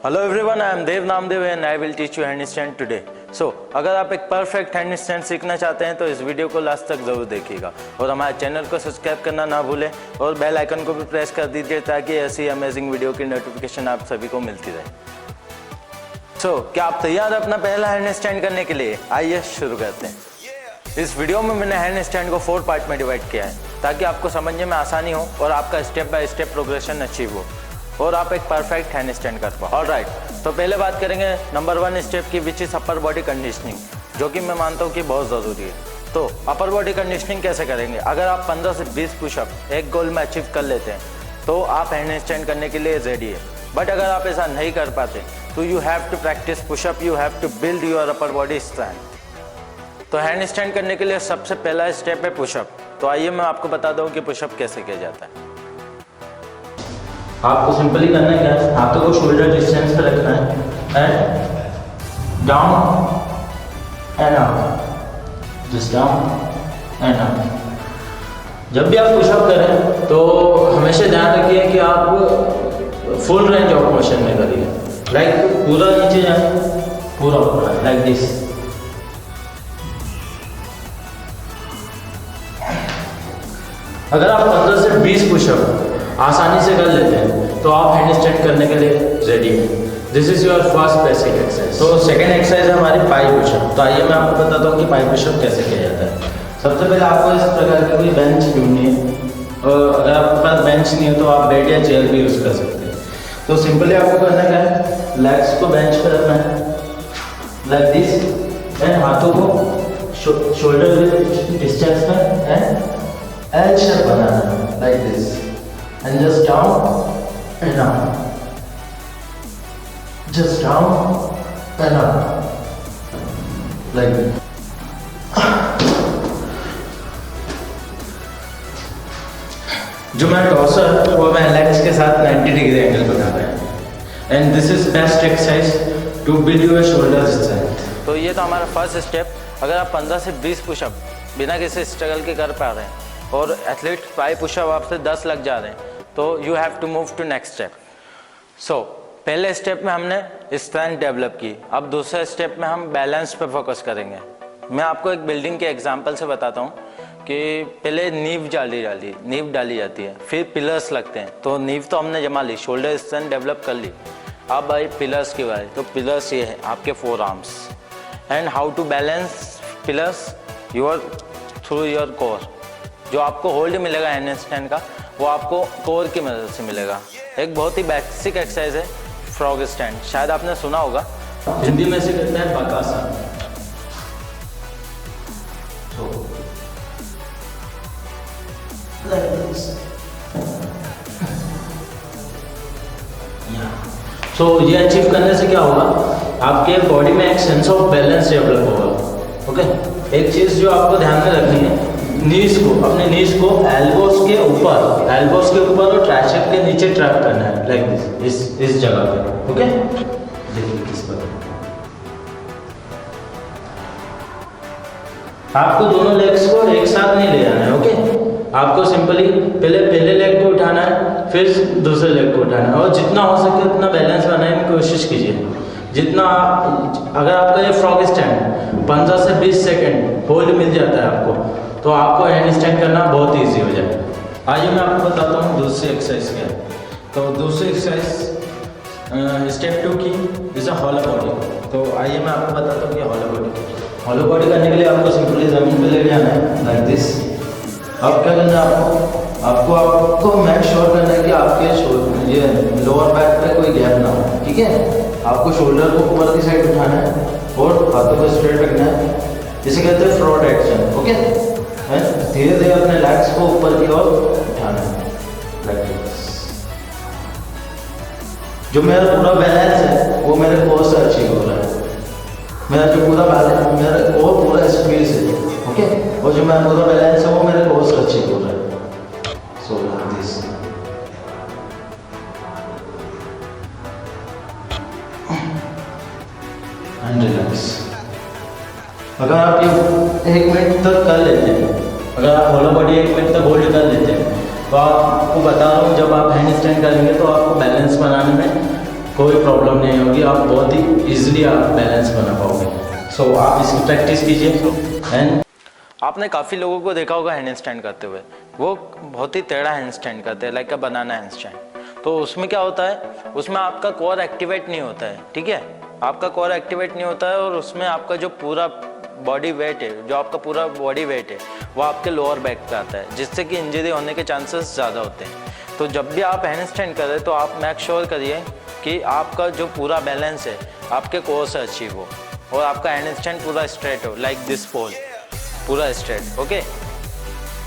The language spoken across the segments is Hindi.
Hello everyone, I am Dev Namdev and I will teach you handstand today. So अगर आप एक परफेक्ट हैंड स्टैंड सीखना चाहते हैं तो इस वीडियो को लास्ट तक जरूर देखिएगा और हमारे चैनल को सब्सक्राइब करना ना भूलें और बेल आइकन को भी प्रेस कर दीजिए ताकि ऐसी अमेजिंग वीडियो की नोटिफिकेशन आप सभी को मिलती रहे। सो क्या आप तैयार हैं अपना पहला हैंड स्टैंड करने के लिए? आइए शुरू करते हैं। इस वीडियो में मैंने हैंड स्टैंड को 4 पार्ट में डिवाइड किया है ताकि आपको समझने में आसानी हो और आपका step by step progression achieve हो और आप एक परफेक्ट हैंड स्टैंड कर पाओ। ऑलराइट, तो पहले बात करेंगे नंबर 1 स्टेप की, which is upper body conditioning, जो कि मैं मानता हूँ कि बहुत ज़रूरी है। तो अपर बॉडी कंडीशनिंग कैसे करेंगे? अगर आप 15 से 20 पुशअप एक गोल में अचीव कर लेते हैं तो आप हैंड स्टैंड करने के लिए रेडी है। बट अगर आप ऐसा नहीं कर पाते तो you have to practise pushup, you have to build your upper body strength. तो हैंड स्टैंड करने के लिए सबसे पहला स्टेप है पुशअप। तो आइए मैं आपको बता दूँ कि पुशअप कैसे किया जाता है। आपको सिंपली करना क्या है, हाथों को शोल्डर डिस्टेंस पे रखना है and down and up, just down and up. जब भी आप पुशअप करें तो हमेशा ध्यान रखिए कि आप फुल रेंज ऑफ मोशन में करिए, लाइक पूरा नीचे जाए, पूरा ऊपर, लाइक दिस। अगर आप 15 से 20 पुशअप आसानी से कर लेते हैं तो आप हैंड स्टैंड करने के लिए रेडी हैं। This is your first basic exercise. तो सेकंड एक्सरसाइज है हमारी पाई पुशअप। तो आइए मैं आपको बताता हूँ कि पाई पुशअप कैसे किया जाता है। सबसे पहले आपको इस प्रकार की कोई बेंच ढूंढनी है और अगर आपके पास बेंच नहीं है तो आप बेड या चेयर भी यूज़ कर सकते हैं। तो सिंपली आपको करना क्या है, लेग्स को बेंच पर रखना है लाइक दिस एंड हाथों को शोल्डर डिस्टेंस में एंड एल शेप बनाना है like this and just down and up, just down and up, like that. जो मैं टॉसर वो मैं लेग्स के साथ 90 डिग्री एंगल बना रहा है and this is best exercise to build your shoulder strength. तो ये तो हमारा फर्स्ट स्टेप। अगर आप 15 से 20 पुशअप बिना किसी स्ट्रगल के कर पा रहे हैं और एथलीट पाई पुशअप आपसे 10 लग जा रहे हैं तो you have to move to next step. So पहले स्टेप में हमने स्ट्रेंथ डेवलप की, अब दूसरे स्टेप में हम बैलेंस पे फोकस करेंगे। मैं आपको एक बिल्डिंग के एग्जांपल से बताता हूँ कि पहले नींव डाली जाती है, फिर पिलर्स लगते हैं। तो नींव तो हमने जमा ली, शोल्डर स्ट्रेंथ डेवलप कर ली। अब आई पिलर्स की बारी। तो पिलर्स ये है आपके 4 arms and how to balance pillars through your core. जो आपको होल्ड मिलेगा हैंड स्टैंड का वो आपको कोर की मदद से मिलेगा। एक बहुत ही बेसिक एक्सरसाइज है फ्रॉग स्टैंड, शायद आपने सुना होगा। हिंदी में से कहते हैं बकासन। सो ये अचीव करने से क्या होगा, आपके बॉडी में एक सेंस ऑफ बैलेंस डेवलप होगा। ओके, एक चीज़ जो आपको ध्यान में रखनी है, नीज को, अपने नीज को एल्बोस के ऊपर और ट्राइसेप के नीचे ट्रैप करना है लाइक दिस, इस जगह पे। ओके, देखिए किस पर आपको दोनों लेग्स को एक साथ नहीं ले जाना है। ओके, आपको सिंपली पहले लेग को उठाना है, फिर दूसरे लेग को उठाना है और जितना हो सके उतना बैलेंस बनाने की कोशिश कीजिए। जितना अगर आपका ये फ्रॉग स्टैंड 15 से 20 सेकेंड होल्ड मिल जाता है आपको तो आपको हैंड स्टैंड करना बहुत इजी हो जाए। आइए मैं आपको बताता हूँ दूसरी एक्सरसाइज क्या है। तो दूसरी एक्सरसाइज स्टेप 2 की इज अ हॉलो बॉडी। तो आइए मैं आपको बताता हूँ कि हॉलो बॉडी करने के लिए आपको सिंपली ज़मीन पे ले जाना है लाइक दिस। अब क्या करना है, आपको मेक श्योर करना है कि आपके ये लोअर बैक पे कोई गैप ना हो। ठीक है, आपको शोल्डर को ऊपर की साइड उठाना है और हाथों को स्ट्रेट रखना है, जिसे कहते हैं फ्रॉड एक्शन। ओके, धीरे धीरे अपने लेग्स को ऊपर की ओर उठाना है लाइक दिस। जो मेरा पूरा बैलेंस है वो मेरे कोर से अचीव हो रहा है। मेरा जो पूरा बैलेंस, मेरा कोर पूरा स्क्वीज है। ओके, और जो मेरा पूरा बैलेंस है वो मेरे कोर से अचीव हो रहा है। So like this. And relax. अगर आप ये 1 मिनट तक कर लेते हैं, अगर आप होलो बॉडी 1 मिनट तक होल्ड कर लेते हैं तो आपको बता रहा हूँ जब आप हैंड स्टैंड करेंगे तो आपको बैलेंस बनाने में कोई प्रॉब्लम नहीं होगी, आप बहुत ही ईजिली आप बैलेंस बना पाओगे। सो आप इसकी प्रैक्टिस कीजिए। एंड आपने काफ़ी लोगों को देखा होगा हैंड स्टैंड करते हुए, वो बहुत ही टेढ़ा हैंड स्टैंड करते हैं, लाइक अ बनाना हैंड स्टैंड। तो उसमें क्या होता है, उसमें आपका कोर एक्टिवेट नहीं होता है, ठीक है, आपका कोर एक्टिवेट नहीं होता है और उसमें आपका जो पूरा बॉडी वेट है, जो आपका पूरा बॉडी वेट है वो आपके लोअर बैक पे आता है, जिससे कि इंजरी होने के चांसेस ज़्यादा होते हैं। तो जब भी आप हैंड स्टैंड करें तो आप मेक श्योर करिए कि आपका जो पूरा बैलेंस है आपके कोर से अचीव हो और आपका हैंड स्टैंड पूरा स्ट्रेट हो, लाइक दिस पोल पूरा स्ट्रेट। ओके,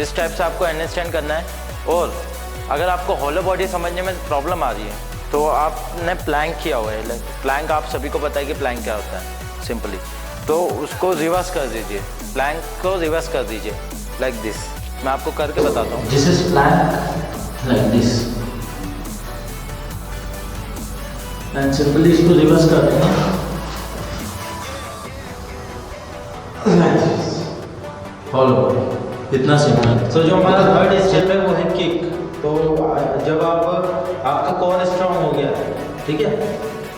इस टाइप से आपको हैंड स्टैंड करना है। और अगर आपको होलो बॉडी समझने में प्रॉब्लम आ रही है तो आपने प्लैंक किया हुआ है, लाइक प्लैंक आप सभी को पता है कि प्लैंक क्या होता है सिंपली, तो उसको रिवर्स कर दीजिए, प्लैंक को रिवर्स कर दीजिए लाइक दिस। मैं आपको करके बताता हूँ। This is plank like this, and simply इसको रिवर्स कर देंगे लाइक दिस, फॉलो, इतना सिंपल। तो जो हमारा थर्ड स्टेप है वो है किक। तो जब आपका कोर स्ट्रांग हो गया, ठीक है,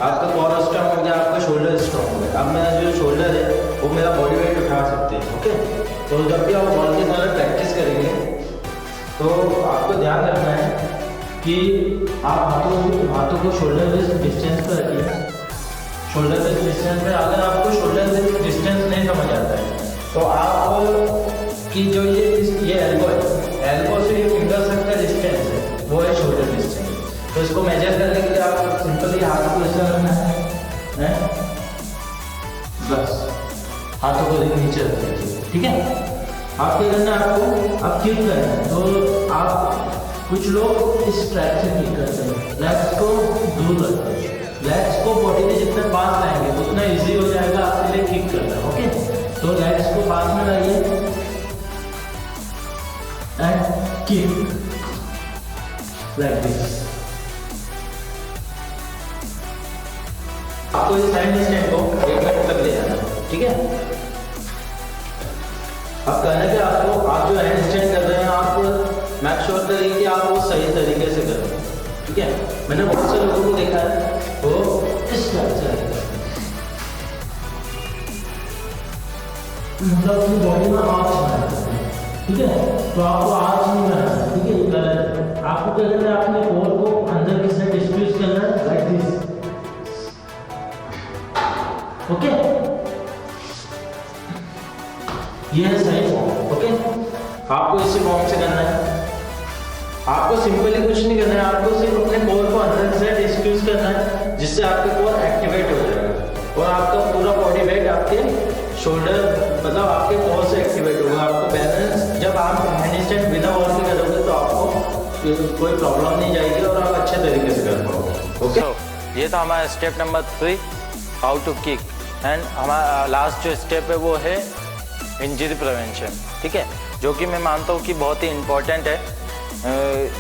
आपका कोर स्ट्रांग हो गया, आपका शोल्डर स्ट्रांग हो गया, अब मेरा जो शोल्डर है वो मेरा बॉडी वेट उठा सकते हैं। ओके, तो जब भी आप बॉल की तरह प्रैक्टिस करेंगे तो आपको ध्यान रखना है कि आप हाथों को शोल्डर डिस्टेंस पर रखिए। शोल्डर डिस्टेंस में अगर आपको शोल्डर डिस्टेंस नहीं समझ आता है तो आप कि जो ये एल्बो है, एल्बो से ये फिंगर तक का डिस्टेंस है वो है शोल्डर डिस्टेंस। तो इसको मेजर करने के लिए आप सिंपली हाथ को ऐसा रखना है, बस हाथों को नीचे रख दीजिए, ठीक है। आप क्या करना है, आपको आप किक करना है। तो आप कुछ लोग इस ट्रैक से किक करते हैं, लेग्स को दूर रखते हैं, लेग्स को बॉडी के जितने पास लाएंगे उतना इजी हो जाएगा आपके लिए किक करना। ओके, तो लेग्स को पास में लाइए and kick like this। आपको इस हैंड स्टैंड को 1 मिनट तक ले जाना, ठीक है। अब कहना कि आप जो हैंड स्टैंड कर रहे हैं आप मेक श्योर करिए कि आप वो सही तरीके से करें, ठीक है। मैंने बहुत से लोगों को देखा है वो इस तरह से मतलब अपनी बॉडी में आर्च बनाते हैं, ठीक है। तो आपको आर्च नहीं बनाना, ठीक है, गलत। आपको क्या करना है, अपने कोर को अंदर की साइड डिस्ट्रीब्यूट करना है लाइक दिस। ओके, ये है सही फॉर्म। ओके, आपको इसी फॉर्म से करना है। आपको सिंपली कुछ नहीं करना है, आपको सिर्फ अपने कोर को अंदर की साइड डिस्ट्रीब्यूट करना है, जिससे आपका कोर एक्टिवेट हो जाएगा और आपका पूरा बॉडी वेट आपके शोल्डर मतलब आपके कोर से एक्टिवेट होगा। आपको बैलेंस जब आप हैंड स्टैंड बिना वॉल के करोगे तो आपको कोई प्रॉब्लम नहीं जाएगी और आप अच्छे तरीके से कर पाओगे। ओके, ये था हमारा step number 3, how to kick. And हमारा लास्ट जो स्टेप है वो है इंजरी प्रिवेंशन, ठीक है, जो कि मैं मानता हूँ कि बहुत ही इम्पोर्टेंट है।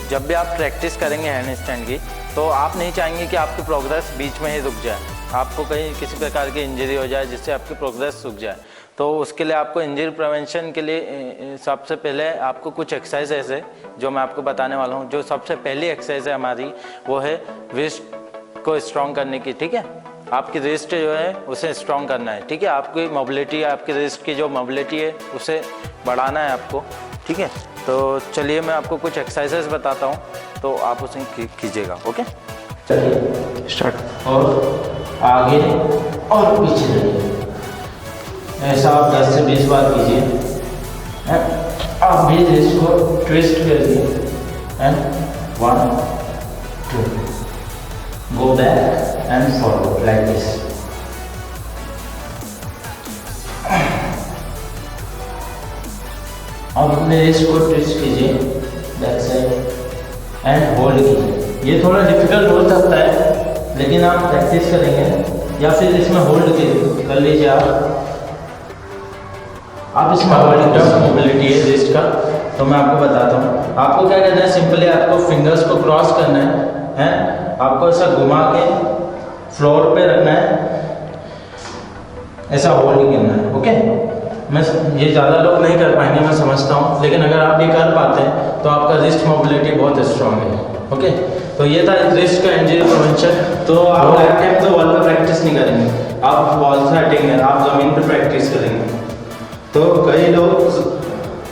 जब भी आप प्रैक्टिस करेंगे हैंड स्टैंड की तो आप नहीं चाहेंगे कि आपकी प्रोग्रेस बीच में ही रुक जाए, आपको कहीं किसी प्रकार की इंजरी हो जाए जिससे आपकी प्रोग्रेस रुक जाए। तो उसके लिए आपको इंजरी प्रिवेंशन के लिए सबसे पहले आपको कुछ एक्सरसाइज है जो मैं आपको बताने वाला हूँ। जो सबसे पहली एक्सरसाइज है हमारी वो है रिस्ट को स्ट्रॉन्ग करने की, ठीक है। आपकी रिस्ट जो है उसे स्ट्रॉन्ग करना है, ठीक है। आपकी मोबिलिटी, आपकी रिस्ट की जो मोबिलिटी है उसे बढ़ाना है आपको, ठीक है। तो चलिए मैं आपको कुछ एक्सरसाइजेस बताता हूँ तो आप उसे कीजिएगा। ओके, चलिए स्टार्ट। और आगे और पीछे जाइए, ऐसा आप 10 से 20 बार कीजिए। आप भी रिस्ट को ट्विस्ट करिए and 1 2 go back and forward like this. अब अपने रिस्ट को ट्विस्ट कीजिए बैक साइड एंड होल्ड कीजिए। ये थोड़ा डिफिकल्ट हो सकता है लेकिन आप प्रैक्टिस करेंगे या फिर इसमें होल्ड कर लीजिए। आप इसमें होल्ड कर मोबिलिटी है रिस्ट का, तो मैं आपको बताता हूँ। आपको क्या करना है, सिंपली आपको फिंगर्स को क्रॉस करना है, आपको ऐसा घुमा के फ्लोर पे रखना है, ऐसा होल्ड करना है। ओके, मैं ये ज़्यादा लोग नहीं कर पाएंगे मैं समझता हूँ, लेकिन अगर आप ये कर पाते हैं तो आपका रिस्ट मोबिलिटी बहुत स्ट्रॉन्ग है। ओके, तो ये था रिस्ट का इंजरी प्रिवेंशन। तो आप लाइफ टाइम तो वॉल पे प्रैक्टिस नहीं करेंगे, आप वॉल से हटेंगे, आप ज़मीन पे प्रैक्टिस करेंगे। तो कई लोग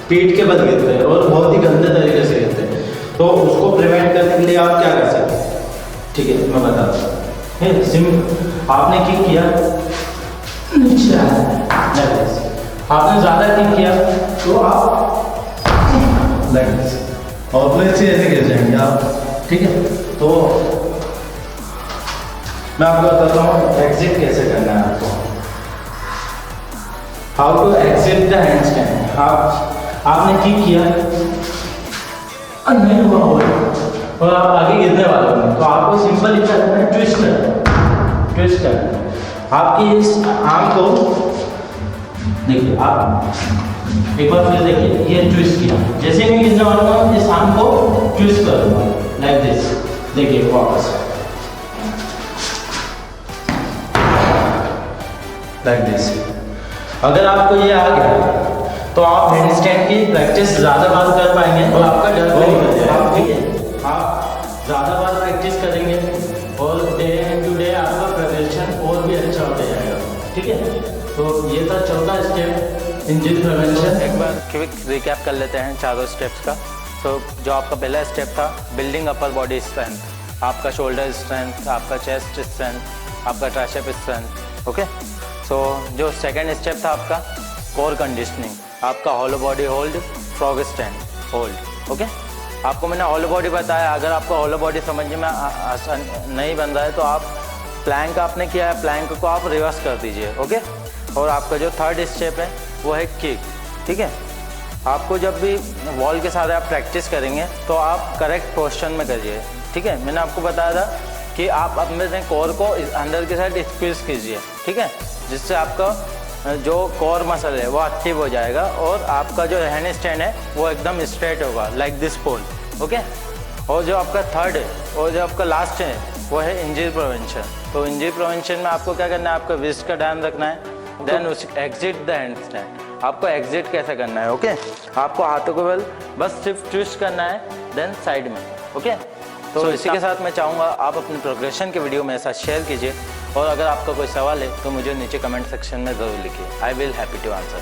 पीठ के बल गिरते हैं और बहुत ही गंदे तरीके से गिरते हैं, तो उसको प्रिवेंट करने के लिए आप क्या कर सकते हैं? ठीक है, मैं बताता हूँ। सिंपल, आपने किक किया, नीचे आपने ज़्यादा किक किया तो आप और प्लेट से ऐसे गिर जाएंगे आप। ठीक है, तो मैं आपको बताता हूँ एग्जिट कैसे करना है आपको। How to exit the handstand. आपने किक किया, नहीं हुआ और आप आगे गिरने वाले हो, तो आपको सिंपल क्या करना है, ट्विस्ट करना। आपकी इस आर्म को देखिए, आप एक बार फिर देखिए, ये ट्विस्ट किया, जैसे मैं गिरने वाला हूँ इस आर्म को ट्विस्ट करूँगा लाइक दिस। देखिए वापस लाइक दिस। अगर आपको ये आ गया तो आप हैंडस्टैंड की प्रैक्टिस ज़्यादा बार कर पाएंगे और आपका डर भी निकल जाएगा। ठीक है, आप ज़्यादा बार प्रैक्टिस करेंगे और डे टू डे आपका प्रदर्शन और भी अच्छा होता जाएगा। ठीक है, तो ये था चौथा स्टेप, इंजरी प्रिवेंशन। एक बार क्विक रिकैप कर लेते हैं चारों स्टेप्स का। तो जो आपका पहला स्टेप था, बिल्डिंग अपर बॉडी स्ट्रेंथ, आपका शोल्डर स्ट्रेंथ, आपका चेस्ट स्ट्रेंथ, आपका ट्राइसेप स्ट्रेंथ। ओके, सो जो सेकंड स्टेप था आपका कोर कंडीशनिंग, आपका hollow body hold, frog stand hold. Okay, आपको मैंने हॉलो बॉडी बताया। अगर आपको हॉलो बॉडी समझने में आसान नहीं बन रहा है तो आप प्लैंक आपने किया है, प्लैंक को आप रिवर्स कर दीजिए। ओके, और आपका जो थर्ड स्टेप है वो है किक। ठीक है, आपको जब भी वॉल के साथ आप प्रैक्टिस करेंगे तो आप करेक्ट पोस्चर में करिए। ठीक है, मैंने आपको बताया था कि आप अपने कोर को अंदर के साइड स्क्वीज कीजिए। ठीक है, जिससे आपका जो कोर मसल है वो एक्टिव हो जाएगा और आपका जो हैंड स्टैंड है वो एकदम स्ट्रेट होगा लाइक दिस पोल। ओके, और जो आपका थर्ड है और जो आपका लास्ट है वो है इंजरी प्रिवेंशन। तो इंजरी प्रिवेंशन में आपको क्या करना है, आपका रिस्ट का ध्यान रखना है, देन उस एग्जिट द हैंड स्टैंड। आपको एग्जिट कैसे करना है? ओके, आपको हाथों को बस सिर्फ ट्विस्ट करना है, देन साइड में। ओके, तो इसी के साथ मैं चाहूँगा आप अपने प्रोग्रेशन के वीडियो मेरे साथ शेयर कीजिए और अगर आपका कोई सवाल है तो मुझे नीचे कमेंट सेक्शन में ज़रूर लिखिए। I will happy to answer.